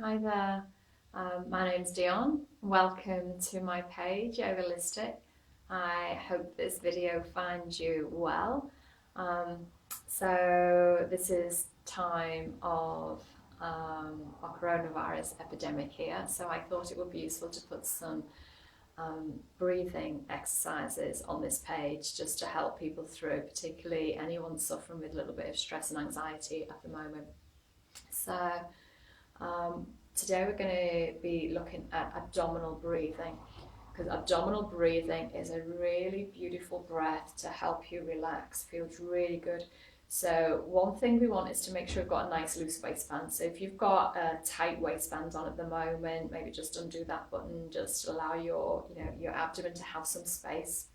Hi there, my name's Dion. Welcome to my page, Yoga. I hope this video finds you well. Um, so this is time of our coronavirus epidemic here, so I thought it would be useful to put some breathing exercises on this page just to help people through, particularly anyone suffering with a little bit of stress and anxiety at the moment. So today we're going to be looking at abdominal breathing, because abdominal breathing is a really beautiful breath to help you relax. Feels really good. So one thing we want is to make sure you've got a nice loose waistband. So if you've got a tight waistband on at the moment, maybe just undo that button, just allow your abdomen to have some space.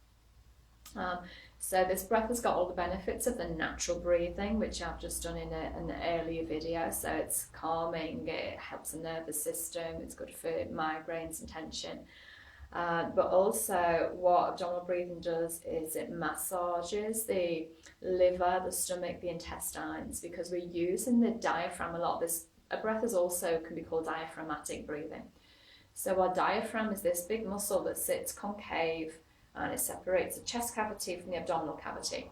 So this breath has got all the benefits of the natural breathing, which I've just done in an earlier video. So it's calming, it helps the nervous system, it's good for migraines and tension. But also what abdominal breathing does is it massages the liver, the stomach, the intestines, because we're using the diaphragm a lot. This breath is also can be called diaphragmatic breathing. So our diaphragm is this big muscle that sits concave and it separates the chest cavity from the abdominal cavity.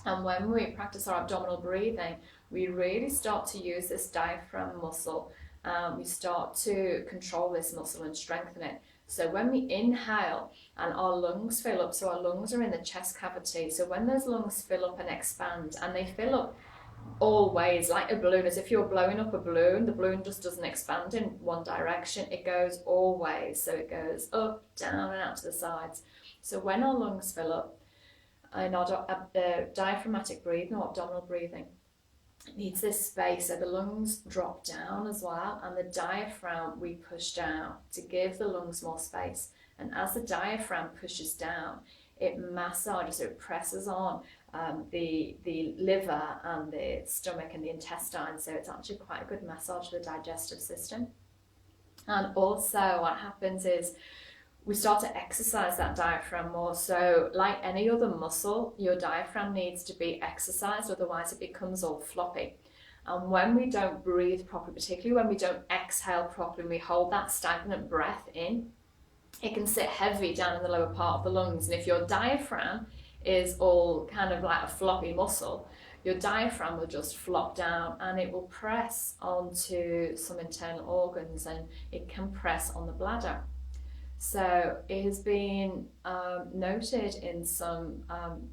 And when we practice our abdominal breathing, we really start to use this diaphragm muscle. We start to control this muscle and strengthen it. So when we inhale and our lungs fill up, so our lungs are in the chest cavity, so when those lungs fill up and expand, and they fill up all ways like a balloon, as if you're blowing up a balloon, the balloon just doesn't expand in one direction, it goes all ways, so it goes up, down and out to the sides. So when our lungs fill up, and our diaphragmatic breathing or abdominal breathing needs this space, so the lungs drop down as well, and the diaphragm we push down to give the lungs more space. And as the diaphragm pushes down, it massages, it presses on the liver and the stomach and the intestines, so it's actually quite a good massage for the digestive system. And also what happens is we start to exercise that diaphragm more. So like any other muscle, your diaphragm needs to be exercised, otherwise it becomes all floppy. And when we don't breathe properly, particularly when we don't exhale properly, and we hold that stagnant breath in, it can sit heavy down in the lower part of the lungs. And if your diaphragm is all kind of like a floppy muscle, your diaphragm will just flop down and it will press onto some internal organs, and it can press on the bladder. So it has been noted in some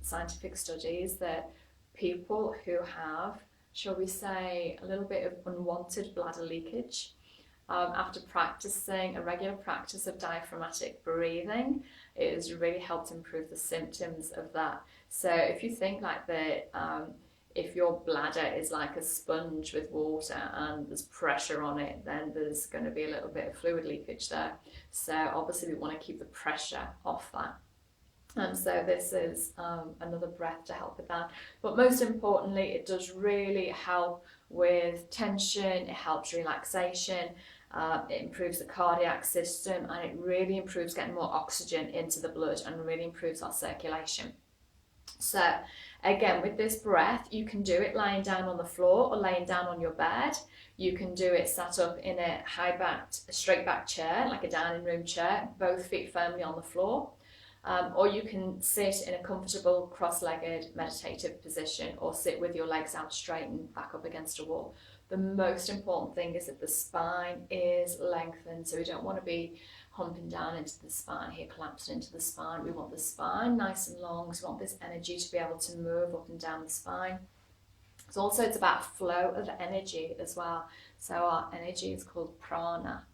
scientific studies that people who have, shall we say, a little bit of unwanted bladder leakage, after practicing a regular practice of diaphragmatic breathing, it has really helped improve the symptoms of that. So if you think like if your bladder is like a sponge with water and there's pressure on it, then there's going to be a little bit of fluid leakage there. So obviously we want to keep the pressure off that. And so this is another breath to help with that. But most importantly, it does really help with tension, it helps relaxation, it improves the cardiac system, and it really improves getting more oxygen into the blood and really improves our circulation. So again, with this breath, you can do it lying down on the floor or laying down on your bed. You can do it sat up in a high-backed, straight-back chair, like a dining room chair, both feet firmly on the floor. Or you can sit in a comfortable cross-legged meditative position, or sit with your legs out straight and back up against a wall. The most important thing is that the spine is lengthened, so we don't want to be humping down into the spine here, collapsing into the spine. We want the spine nice and long, so we want this energy to be able to move up and down the spine. So also it's about flow of energy as well. So our energy is called prana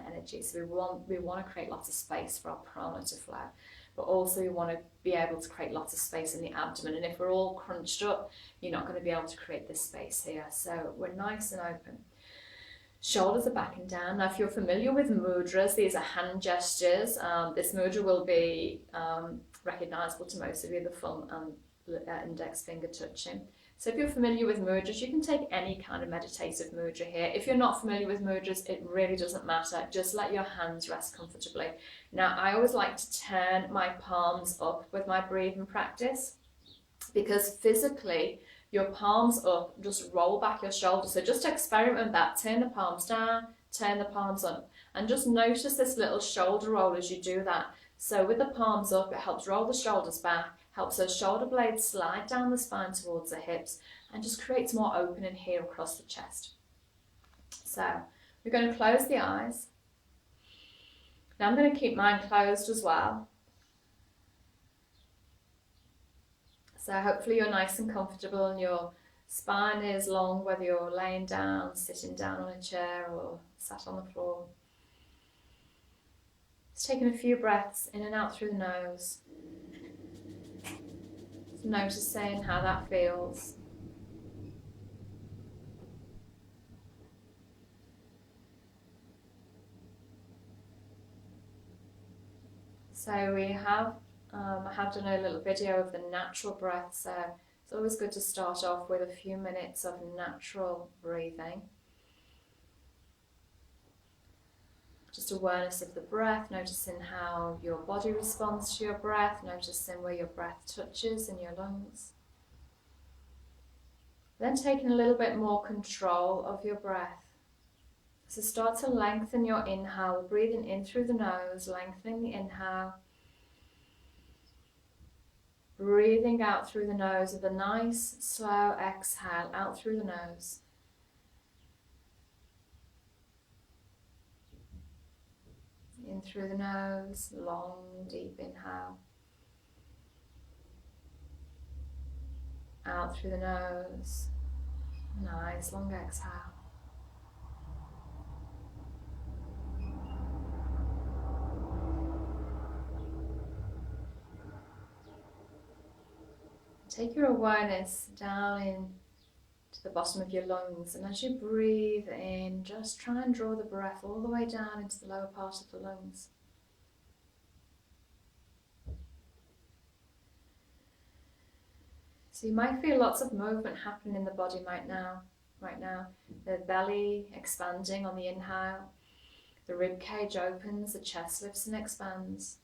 energy. So we want to create lots of space for our prana to flow, but also we want to be able to create lots of space in the abdomen. And if we're all crunched up, you're not going to be able to create this space here. So we're nice and open. Shoulders are back and down. Now, if you're familiar with mudras, these are hand gestures. This mudra will be recognizable to most of you, the thumb and index finger touching. So if you're familiar with mudras, you can take any kind of meditative mudra here. If you're not familiar with mudras, it really doesn't matter. Just let your hands rest comfortably. Now, I always like to turn my palms up with my breathing practice, because physically, your palms up, just roll back your shoulders. So just experiment that. Turn the palms down, turn the palms up. And just notice this little shoulder roll as you do that. So with the palms up, it helps roll the shoulders back, helps those shoulder blades slide down the spine towards the hips, and just creates more opening here across the chest. So we're going to close the eyes. Now I'm going to keep mine closed as well. So hopefully you're nice and comfortable and your spine is long, whether you're laying down, sitting down on a chair or sat on the floor. Just taking a few breaths in and out through the nose. Just noticing how that feels. So we have, I have done a little video of the natural breath, so it's always good to start off with a few minutes of natural breathing. Just awareness of the breath, noticing how your body responds to your breath, noticing where your breath touches in your lungs. Then taking a little bit more control of your breath. So start to lengthen your inhale, breathing in through the nose, lengthening the inhale. Breathing out through the nose with a nice slow exhale out through the nose. In through the nose, long deep inhale. Out through the nose, nice long exhale. Take your awareness down in to the bottom of your lungs, and as you breathe in, just try and draw the breath all the way down into the lower part of the lungs. So you might feel lots of movement happening in the body right now. The belly expanding on the inhale, the rib cage opens, the chest lifts and expands.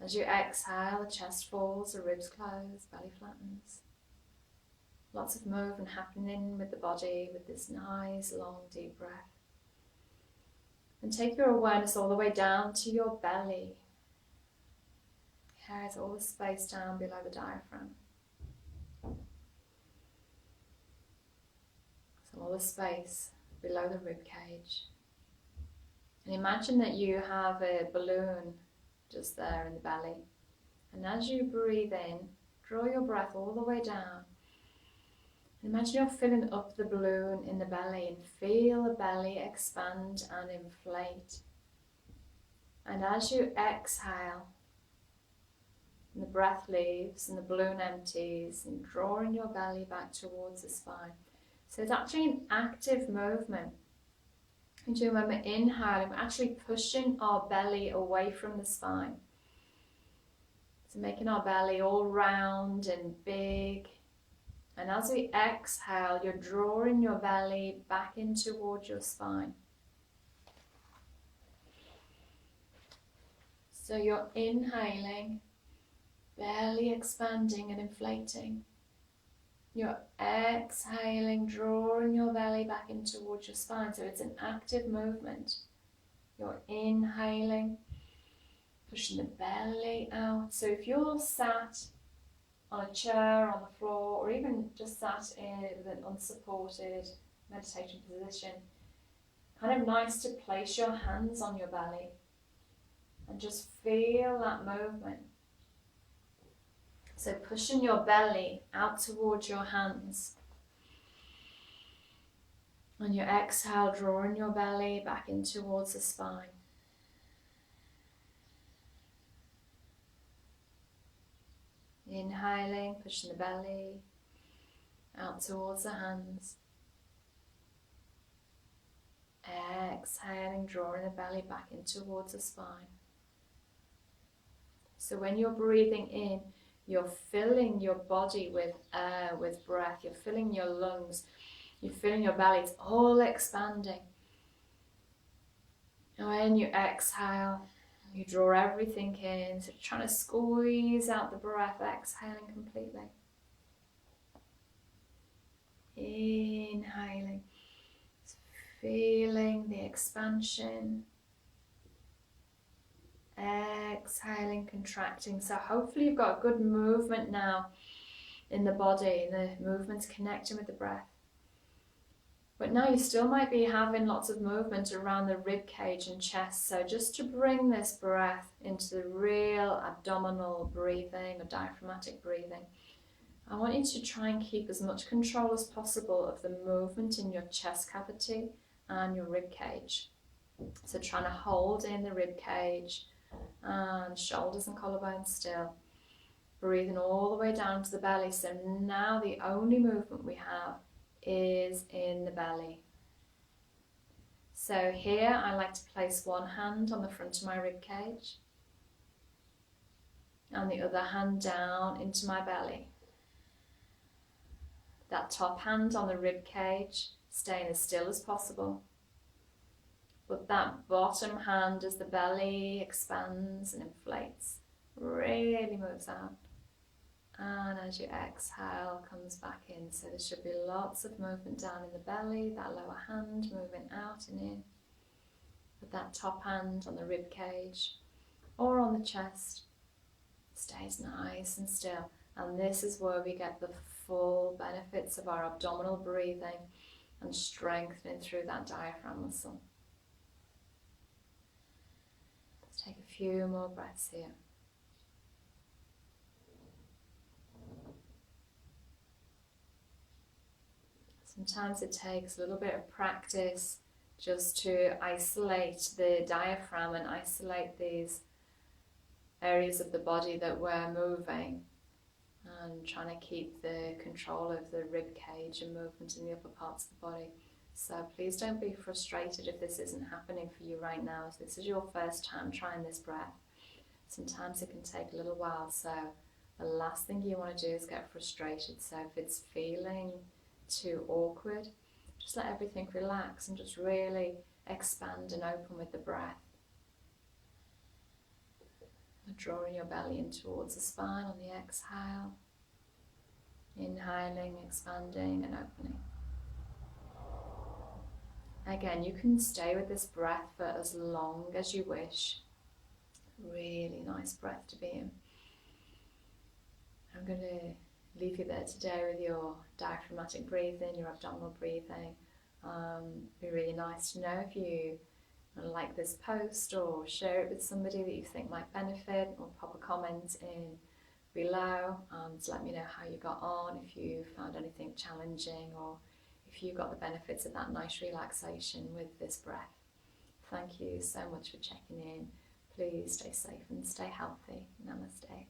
As you exhale, the chest falls, the ribs close, belly flattens. Lots of movement happening with the body with this nice, long, deep breath. And take your awareness all the way down to your belly. Here's all the space down below the diaphragm. So all the space below the rib cage. And imagine that you have a balloon just there in the belly. And as you breathe in, draw your breath all the way down. And imagine you're filling up the balloon in the belly and feel the belly expand and inflate. And as you exhale, and the breath leaves and the balloon empties, and drawing your belly back towards the spine. So it's actually an active movement. And when we're inhaling, we're actually pushing our belly away from the spine. So making our belly all round and big. And as we exhale, you're drawing your belly back in towards your spine. So you're inhaling, belly expanding and inflating. You're exhaling, drawing your belly back in towards your spine. So it's an active movement. You're inhaling, pushing the belly out. So if you're sat on a chair, on the floor, or even just sat in with an unsupported meditation position, kind of nice to place your hands on your belly and just feel that movement. So pushing your belly out towards your hands. On your exhale, drawing your belly back in towards the spine. Inhaling, pushing the belly out towards the hands. Exhaling, drawing the belly back in towards the spine. So when you're breathing in, you're filling your body with air, with breath. You're filling your lungs. You're filling your belly. It's all expanding. And when you exhale, you draw everything in. So trying to squeeze out the breath, exhaling completely. Inhaling. feeling the expansion. Exhaling, contracting. So hopefully you've got a good movement now in the body. The movement's connecting with the breath. But now you still might be having lots of movement around the rib cage and chest. So just to bring this breath into the real abdominal breathing or diaphragmatic breathing, I want you to try and keep as much control as possible of the movement in your chest cavity and your rib cage. So trying to hold in the rib cage and shoulders and collarbones still. Breathing all the way down to the belly. So now the only movement we have is in the belly. So here I like to place one hand on the front of my rib cage and the other hand down into my belly. That top hand on the rib cage staying as still as possible. But that bottom hand, as the belly expands and inflates, really moves out. And as you exhale, comes back in. So there should be lots of movement down in the belly, that lower hand moving out and in. But that top hand on the rib cage or on the chest stays nice and still. And this is where we get the full benefits of our abdominal breathing and strengthening through that diaphragm muscle. Let's take a few more breaths here. Sometimes it takes a little bit of practice just to isolate the diaphragm and isolate these areas of the body that we're moving, and trying to keep the control of the rib cage and movement in the upper parts of the body. So please don't be frustrated if this isn't happening for you right now. If this is your first time trying this breath, sometimes it can take a little while. So the last thing you want to do is get frustrated. So if it's feeling too awkward, just let everything relax and just really expand and open with the breath. Drawing your belly in towards the spine on the exhale. Inhaling, expanding and opening. Again, you can stay with this breath for as long as you wish. Really nice breath to be in. I'm going to leave you there today with your diaphragmatic breathing, your abdominal breathing. Be really nice to know if you like this post or share it with somebody that you think might benefit, or pop a comment in below to let me know how you got on, if you found anything challenging, or if you got the benefits of that nice relaxation with this breath. Thank you so much for checking in. Please stay safe and stay healthy. Namaste.